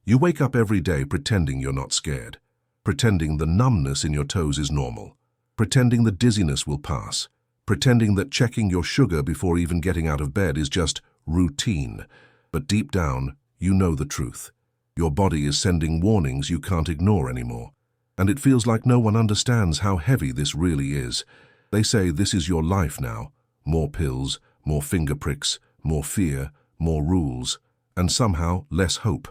You wake up every day pretending you're not scared, pretending the numbness in your toes is normal, pretending the dizziness will pass, pretending that checking your sugar before even getting out of bed is just routine. But deep down, you know the truth. Your body is sending warnings you can't ignore anymore. And it feels like no one understands how heavy this really is. They say this is your life now. More pills, more finger pricks, more fear, more rules, and somehow less hope.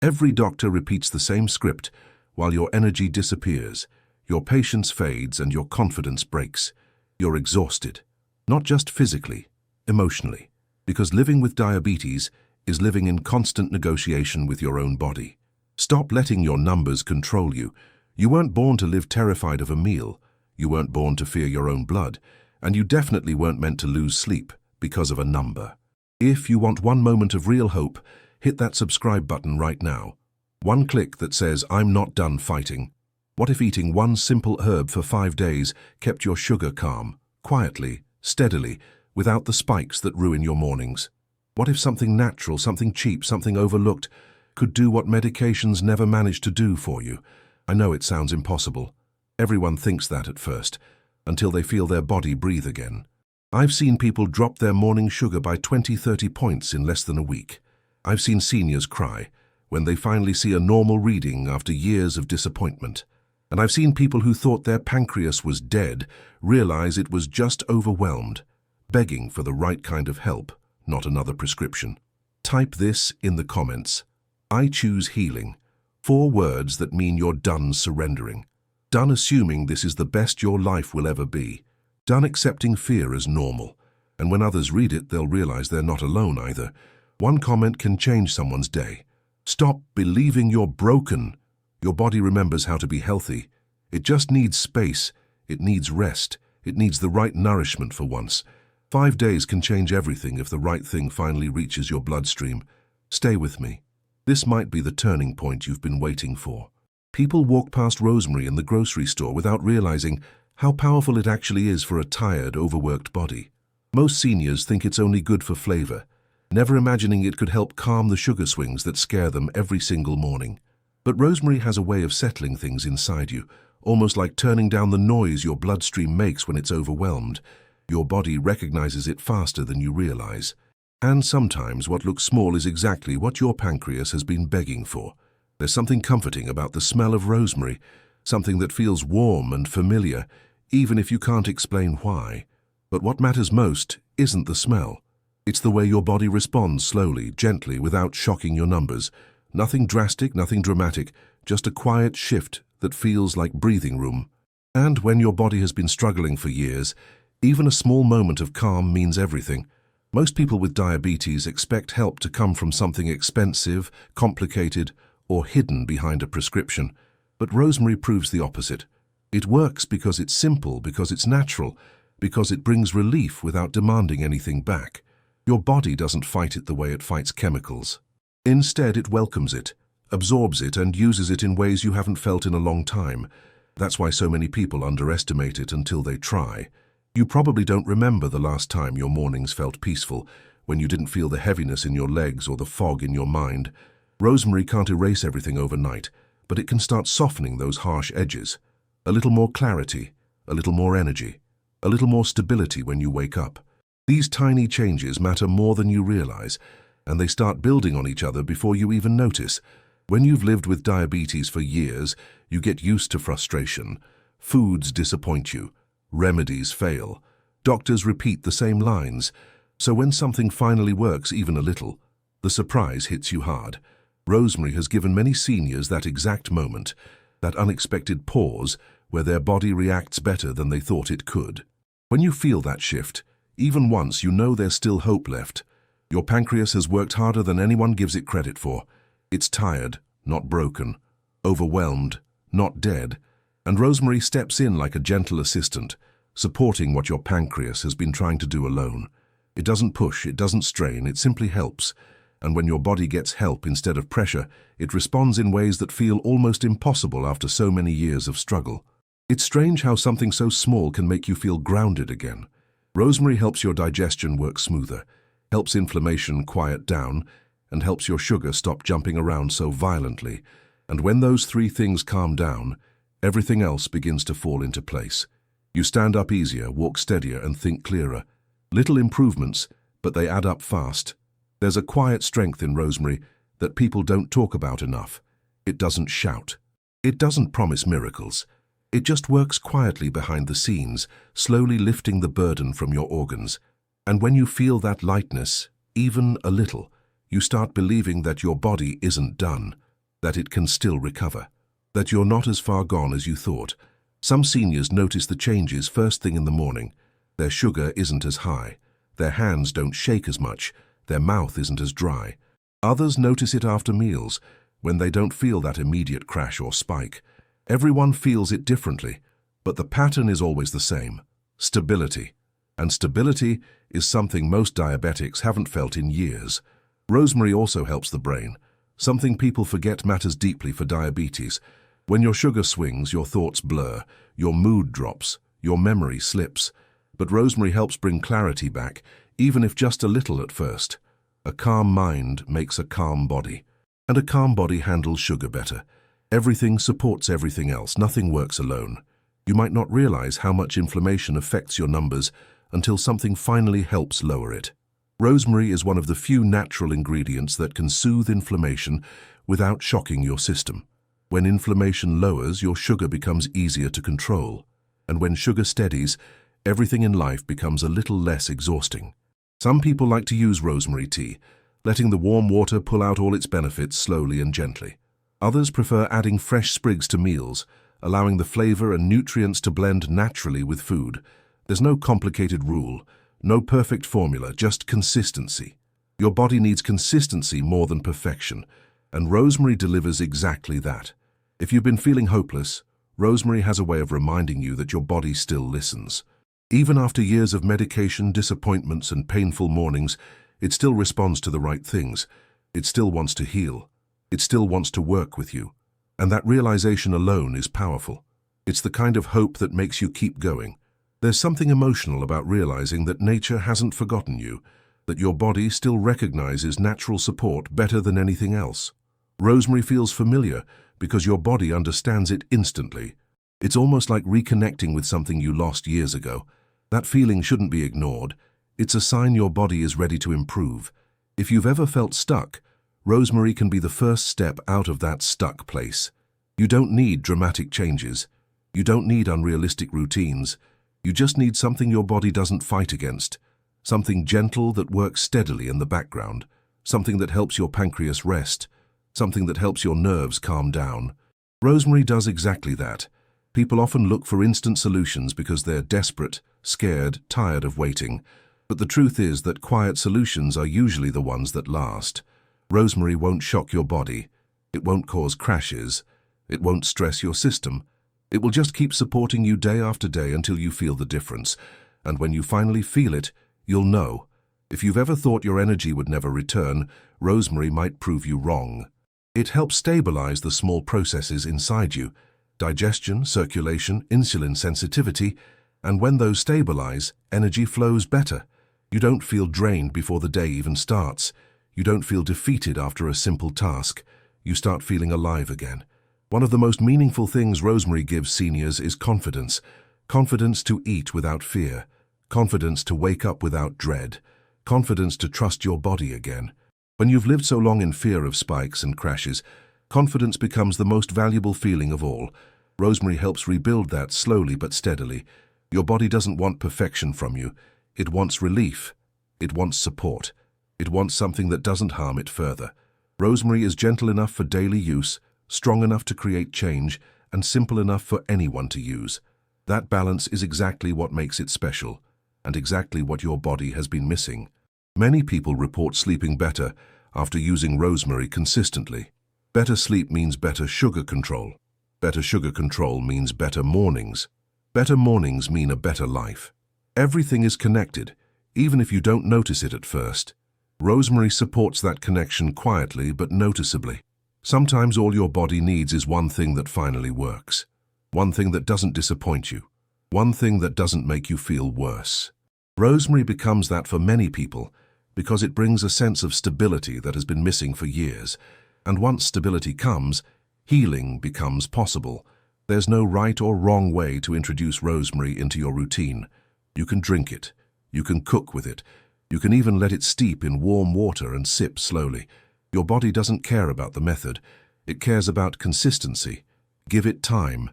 Every doctor repeats the same script while your energy disappears, your patience fades and your confidence breaks. You're exhausted, not just physically, emotionally, because living with diabetes is living in constant negotiation with your own body. Stop letting your numbers control you. You weren't born to live terrified of a meal. You weren't born to fear your own blood. And you definitely weren't meant to lose sleep because of a number. If you want one moment of real hope, hit that subscribe button right now. One click that says, "I'm not done fighting." What if eating one simple herb for 5 days kept your sugar calm, quietly, steadily, without the spikes that ruin your mornings? What if something natural, something cheap, something overlooked could do what medications never managed to do for you? I know it sounds impossible. Everyone thinks that at first, until they feel their body breathe again. I've seen people drop their morning sugar by 20-30 points in less than a week. I've seen seniors cry when they finally see a normal reading after years of disappointment. And I've seen people who thought their pancreas was dead realize it was just overwhelmed, begging for the right kind of help, not another prescription. Type this in the comments. I choose healing. 4 words that mean you're done surrendering. Done assuming this is the best your life will ever be. Done accepting fear as normal. And when others read it, they'll realize they're not alone either. One comment can change someone's day. Stop believing you're broken. Your body remembers how to be healthy. It just needs space. It needs rest. It needs the right nourishment for once. 5 days can change everything if the right thing finally reaches your bloodstream. Stay with me. This might be the turning point you've been waiting for. People walk past rosemary in the grocery store without realizing how powerful it actually is for a tired, overworked body. Most seniors think it's only good for flavor, never imagining it could help calm the sugar swings that scare them every single morning. But rosemary has a way of settling things inside you, almost like turning down the noise your bloodstream makes when it's overwhelmed. Your body recognizes it faster than you realize. And sometimes what looks small is exactly what your pancreas has been begging for. There's something comforting about the smell of rosemary, something that feels warm and familiar, even if you can't explain why. But what matters most isn't the smell. It's the way your body responds slowly, gently, without shocking your numbers. Nothing drastic, nothing dramatic, just a quiet shift that feels like breathing room. And when your body has been struggling for years, even a small moment of calm means everything. Most people with diabetes expect help to come from something expensive, complicated, or hidden behind a prescription. But rosemary proves the opposite. It works because it's simple, because it's natural, because it brings relief without demanding anything back. Your body doesn't fight it the way it fights chemicals. Instead, it welcomes it, absorbs it, and uses it in ways you haven't felt in a long time. That's why so many people underestimate it until they try. You probably don't remember the last time your mornings felt peaceful, when you didn't feel the heaviness in your legs or the fog in your mind. Rosemary can't erase everything overnight, but it can start softening those harsh edges. A little more clarity, a little more energy, a little more stability when you wake up. These tiny changes matter more than you realize, and they start building on each other before you even notice. When you've lived with diabetes for years, you get used to frustration. Foods disappoint you. Remedies fail. Doctors repeat the same lines. So when something finally works even a little, the surprise hits you hard. Rosemary has given many seniors that exact moment, that unexpected pause where their body reacts better than they thought it could. When you feel that shift, even once, you know there's still hope left. Your pancreas has worked harder than anyone gives it credit for. It's tired, not broken. Overwhelmed, not dead. And rosemary steps in like a gentle assistant, supporting what your pancreas has been trying to do alone. It doesn't push, it doesn't strain, it simply helps. And when your body gets help instead of pressure, it responds in ways that feel almost impossible after so many years of struggle. It's strange how something so small can make you feel grounded again. Rosemary helps your digestion work smoother, helps inflammation quiet down, and helps your sugar stop jumping around so violently. And when those three things calm down, everything else begins to fall into place. You stand up easier, walk steadier, and think clearer. Little improvements, but they add up fast. There's a quiet strength in rosemary that people don't talk about enough. It doesn't shout. It doesn't promise miracles. It just works quietly behind the scenes, slowly lifting the burden from your organs. And when you feel that lightness, even a little, you start believing that your body isn't done, that it can still recover, that you're not as far gone as you thought. Some seniors notice the changes first thing in the morning. Their sugar isn't as high. Their hands don't shake as much. Their mouth isn't as dry. Others notice it after meals, when they don't feel that immediate crash or spike. Everyone feels it differently, but the pattern is always the same: stability. And stability is something most diabetics haven't felt in years. Rosemary also helps the brain, something people forget matters deeply for diabetes. When your sugar swings, your thoughts blur, your mood drops, your memory slips. But rosemary helps bring clarity back, even if just a little at first. A calm mind makes a calm body, and a calm body handles sugar better. Everything supports everything else. Nothing works alone. You might not realize how much inflammation affects your numbers until something finally helps lower it. Rosemary is one of the few natural ingredients that can soothe inflammation without shocking your system. When inflammation lowers, your sugar becomes easier to control. And when sugar steadies, everything in life becomes a little less exhausting. Some people like to use rosemary tea, letting the warm water pull out all its benefits slowly and gently. Others prefer adding fresh sprigs to meals, allowing the flavor and nutrients to blend naturally with food. There's no complicated rule, no perfect formula, just consistency. Your body needs consistency more than perfection, and rosemary delivers exactly that. If you've been feeling hopeless, rosemary has a way of reminding you that your body still listens. Even after years of medication, disappointments, and painful mornings, it still responds to the right things. It still wants to heal. It still wants to work with you. And that realization alone is powerful. It's the kind of hope that makes you keep going. There's something emotional about realizing that nature hasn't forgotten you, that your body still recognizes natural support better than anything else. Rosemary feels familiar because your body understands it instantly. It's almost like reconnecting with something you lost years ago. That feeling shouldn't be ignored. It's a sign your body is ready to improve. If you've ever felt stuck, rosemary can be the first step out of that stuck place. You don't need dramatic changes. You don't need unrealistic routines. You just need something your body doesn't fight against. Something gentle that works steadily in the background. Something that helps your pancreas rest. Something that helps your nerves calm down. Rosemary does exactly that. People often look for instant solutions because they're desperate, scared, tired of waiting. But the truth is that quiet solutions are usually the ones that last. Rosemary won't shock your body. It won't cause crashes. It won't stress your system. It will just keep supporting you day after day until you feel the difference. And when you finally feel it, you'll know. If you've ever thought your energy would never return, rosemary might prove you wrong. It helps stabilize the small processes inside you: digestion, circulation, insulin sensitivity, and when those stabilize, energy flows better. You don't feel drained before the day even starts. You don't feel defeated after a simple task. You start feeling alive again. One of the most meaningful things rosemary gives seniors is confidence. Confidence to eat without fear. Confidence to wake up without dread. Confidence to trust your body again. When you've lived so long in fear of spikes and crashes, confidence becomes the most valuable feeling of all. Rosemary helps rebuild that slowly but steadily. Your body doesn't want perfection from you. It wants relief. It wants support. It wants something that doesn't harm it further. Rosemary is gentle enough for daily use, strong enough to create change, and simple enough for anyone to use. That balance is exactly what makes it special, and exactly what your body has been missing. Many people report sleeping better after using rosemary consistently. Better sleep means better sugar control. Better sugar control means better mornings. Better mornings mean a better life. Everything is connected, even if you don't notice it at first. Rosemary supports that connection quietly but noticeably. Sometimes all your body needs is one thing that finally works. One thing that doesn't disappoint you. One thing that doesn't make you feel worse. Rosemary becomes that for many people because it brings a sense of stability that has been missing for years. And once stability comes, healing becomes possible. There's no right or wrong way to introduce rosemary into your routine. You can drink it. You can cook with it. You can even let it steep in warm water and sip slowly. Your body doesn't care about the method. It cares about consistency. Give it time,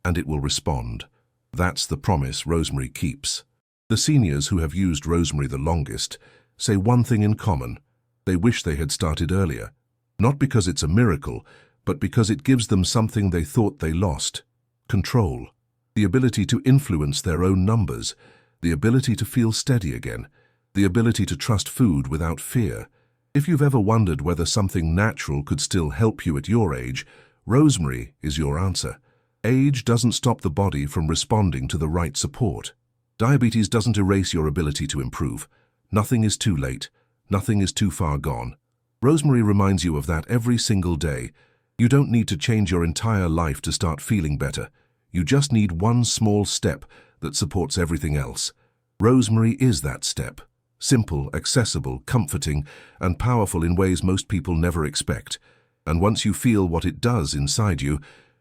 and it will respond. That's the promise rosemary keeps. The seniors who have used rosemary the longest say one thing in common. They wish they had started earlier. Not because it's a miracle, but because it gives them something they thought they lost. Control. The ability to influence their own numbers. The ability to feel steady again. The ability to trust food without fear. If you've ever wondered whether something natural could still help you at your age, rosemary is your answer. Age doesn't stop the body from responding to the right support. Diabetes doesn't erase your ability to improve. Nothing is too late. Nothing is too far gone. Rosemary reminds you of that every single day. You don't need to change your entire life to start feeling better. You just need one small step that supports everything else. Rosemary is that step. Simple, accessible, comforting, and powerful in ways most people never expect. And once you feel what it does inside you,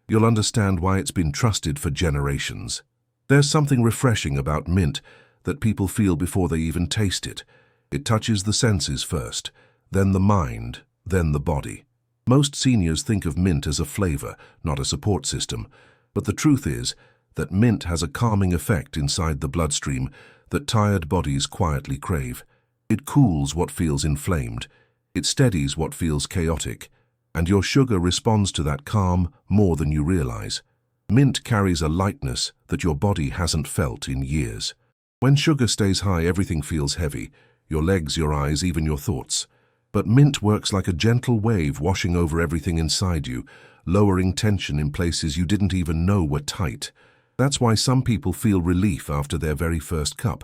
you'll understand why it's been trusted for generations. There's something refreshing about mint that people feel before they even taste it. It touches the senses first, then the mind, then the body. Most seniors think of mint as a flavor, not a support system. But the truth is that mint has a calming effect inside the bloodstream that tired bodies quietly crave. It cools what feels inflamed. It steadies what feels chaotic. And your sugar responds to that calm more than you realize. Mint carries a lightness that your body hasn't felt in years. When sugar stays high, everything feels heavy. Your legs, your eyes, even your thoughts. But mint works like a gentle wave washing over everything inside you, lowering tension in places you didn't even know were tight. That's why some people feel relief after their very first cup.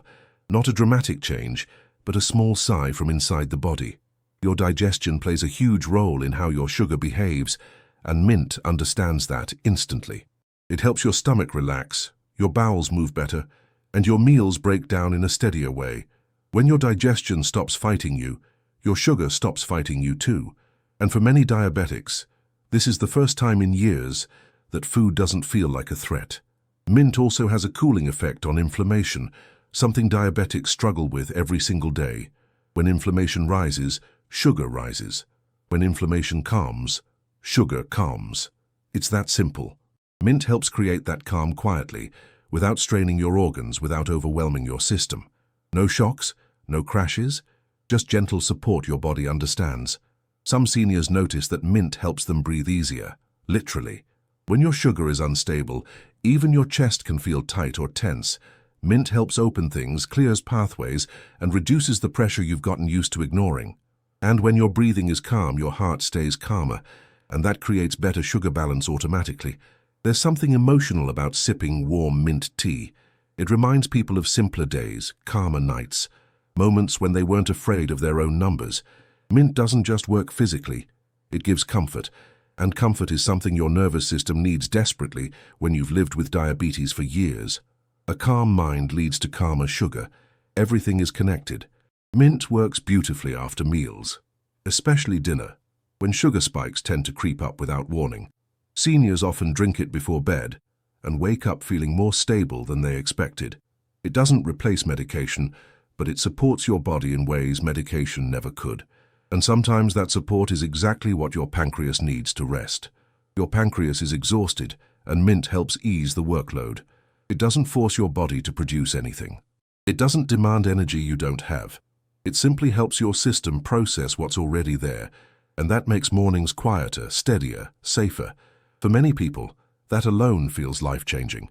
Not a dramatic change, but a small sigh from inside the body. Your digestion plays a huge role in how your sugar behaves, and mint understands that instantly. It helps your stomach relax, your bowels move better, and your meals break down in a steadier way. When your digestion stops fighting you, your sugar stops fighting you too. And for many diabetics, this is the first time in years that food doesn't feel like a threat. Mint also has a cooling effect on inflammation, something diabetics struggle with every single day. When inflammation rises, sugar rises. When inflammation calms, sugar calms. It's that simple. Mint helps create that calm quietly, without straining your organs, without overwhelming your system. No shocks, no crashes, just gentle support your body understands. Some seniors notice that mint helps them breathe easier, literally. When your sugar is unstable, even your chest can feel tight or tense. Mint helps open things, clears pathways, and reduces the pressure you've gotten used to ignoring. And when your breathing is calm, your heart stays calmer, and that creates better sugar balance automatically. There's something emotional about sipping warm mint tea. It reminds people of simpler days, calmer nights, moments when they weren't afraid of their own numbers. Mint doesn't just work physically, it gives comfort. And comfort is something your nervous system needs desperately when you've lived with diabetes for years. A calm mind leads to calmer sugar. Everything is connected. Mint works beautifully after meals, especially dinner, when sugar spikes tend to creep up without warning. Seniors often drink it before bed and wake up feeling more stable than they expected. It doesn't replace medication, but it supports your body in ways medication never could. And sometimes that support is exactly what your pancreas needs to rest. Your pancreas is exhausted, and mint helps ease the workload. It doesn't force your body to produce anything. It doesn't demand energy you don't have. It simply helps your system process what's already there, and that makes mornings quieter, steadier, safer. For many people, that alone feels life-changing.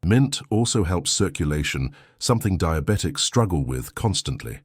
Mint also helps circulation, something diabetics struggle with constantly.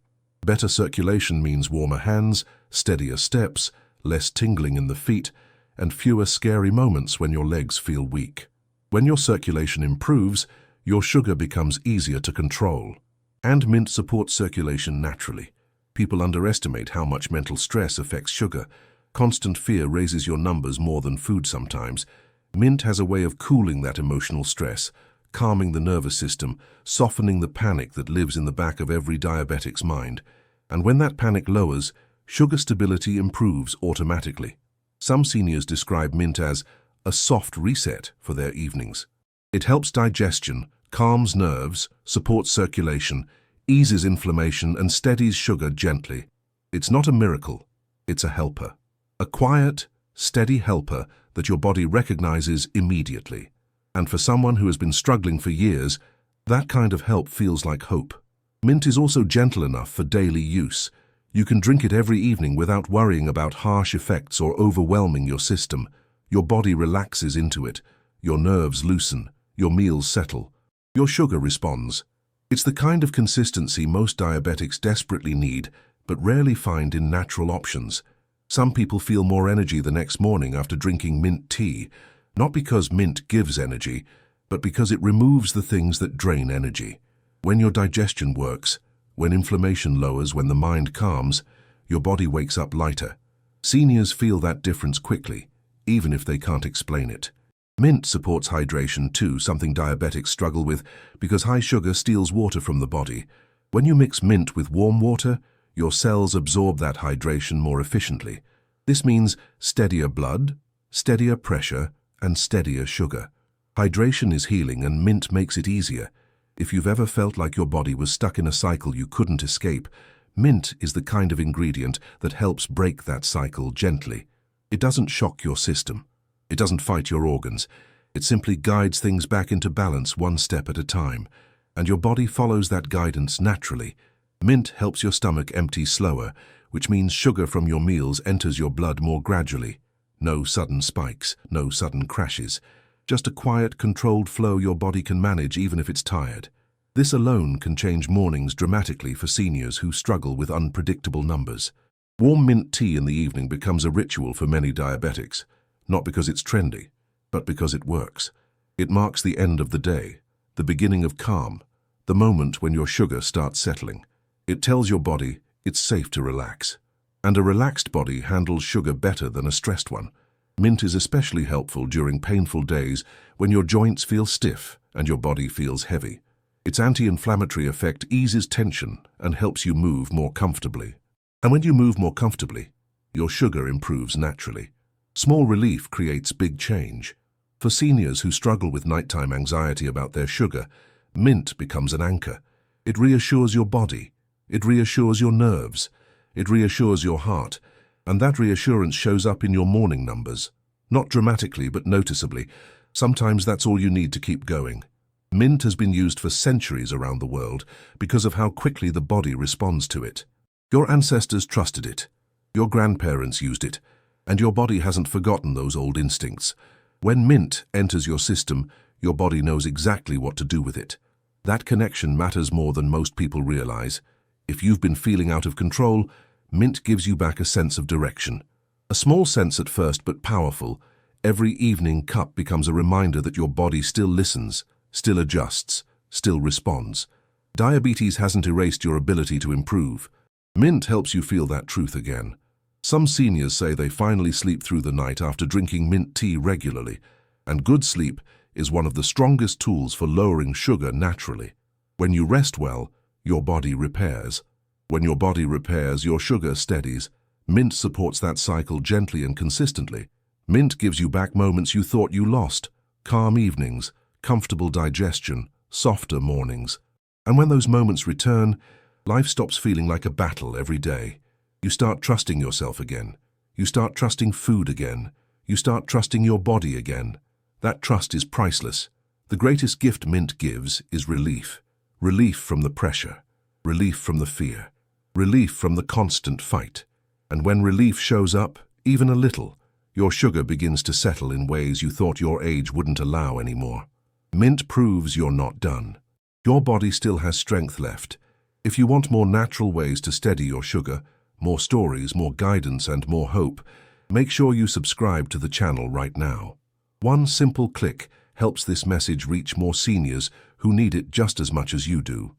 Better circulation means warmer hands, steadier steps, less tingling in the feet, and fewer scary moments when your legs feel weak. When your circulation improves, your sugar becomes easier to control. And mint supports circulation naturally. People underestimate how much mental stress affects sugar. Constant fear raises your numbers more than food sometimes. Mint has a way of cooling that emotional stress, calming the nervous system, softening the panic that lives in the back of every diabetic's mind. And when that panic lowers, sugar stability improves automatically. Some seniors describe Mint as a soft reset for their evenings. It helps digestion, calms nerves, supports circulation, eases inflammation, and steadies sugar gently. It's not a miracle, it's a helper. A quiet, steady helper that your body recognizes immediately. And for someone who has been struggling for years, that kind of help feels like hope. Mint is also gentle enough for daily use. You can drink it every evening without worrying about harsh effects or overwhelming your system. Your body relaxes into it. Your nerves loosen. Your meals settle. Your sugar responds. It's the kind of consistency most diabetics desperately need, but rarely find in natural options. Some people feel more energy the next morning after drinking mint tea, not because mint gives energy, but because it removes the things that drain energy. When your digestion works, when inflammation lowers, when the mind calms, your body wakes up lighter. Seniors feel that difference quickly, even if they can't explain it. Mint supports hydration too, something diabetics struggle with because high sugar steals water from the body. When you mix mint with warm water, your cells absorb that hydration more efficiently. This means steadier blood, steadier pressure, and steadier sugar. Hydration is healing, and mint makes it easier. If you've ever felt like your body was stuck in a cycle you couldn't escape, mint is the kind of ingredient that helps break that cycle gently. It doesn't shock your system. It doesn't fight your organs. It simply guides things back into balance one step at a time, and your body follows that guidance naturally. Mint helps your stomach empty slower, which means sugar from your meals enters your blood more gradually. No sudden spikes, no sudden crashes. Just a quiet, controlled flow your body can manage even if it's tired. This alone can change mornings dramatically for seniors who struggle with unpredictable numbers. Warm mint tea in the evening becomes a ritual for many diabetics, not because it's trendy, but because it works. It marks the end of the day, the beginning of calm, the moment when your sugar starts settling. It tells your body it's safe to relax. And a relaxed body handles sugar better than a stressed one. Mint is especially helpful during painful days when your joints feel stiff and your body feels heavy. Its anti-inflammatory effect eases tension and helps you move more comfortably. And when you move more comfortably, your sugar improves naturally. Small relief creates big change. For seniors who struggle with nighttime anxiety about their sugar, mint becomes an anchor. It reassures your body. It reassures your nerves. It reassures your heart. And that reassurance shows up in your morning numbers. Not dramatically, but noticeably. Sometimes that's all you need to keep going. Mint has been used for centuries around the world because of how quickly the body responds to it. Your ancestors trusted it. Your grandparents used it. And your body hasn't forgotten those old instincts. When mint enters your system, your body knows exactly what to do with it. That connection matters more than most people realize. If you've been feeling out of control, mint gives you back a sense of direction. A small sense at first, but powerful. Every evening cup becomes a reminder that your body still listens, still adjusts, still responds. Diabetes hasn't erased your ability to improve. Mint helps you feel that truth again. Some seniors say they finally sleep through the night after drinking mint tea regularly, and good sleep is one of the strongest tools for lowering sugar naturally. When you rest well, your body repairs. When your body repairs, your sugar steadies. Mint supports that cycle gently and consistently. Mint gives you back moments you thought you lost, calm evenings, comfortable digestion, softer mornings. And when those moments return, life stops feeling like a battle every day. You start trusting yourself again. You start trusting food again. You start trusting your body again. That trust is priceless. The greatest gift mint gives is relief. Relief from the pressure. Relief from the fear. Relief from the constant fight. And when relief shows up, even a little, your sugar begins to settle in ways you thought your age wouldn't allow anymore. Mint proves you're not done. Your body still has strength left. If you want more natural ways to steady your sugar, more stories, more guidance, and more hope, make sure you subscribe to the channel right now. One simple click helps this message reach more seniors who need it just as much as you do.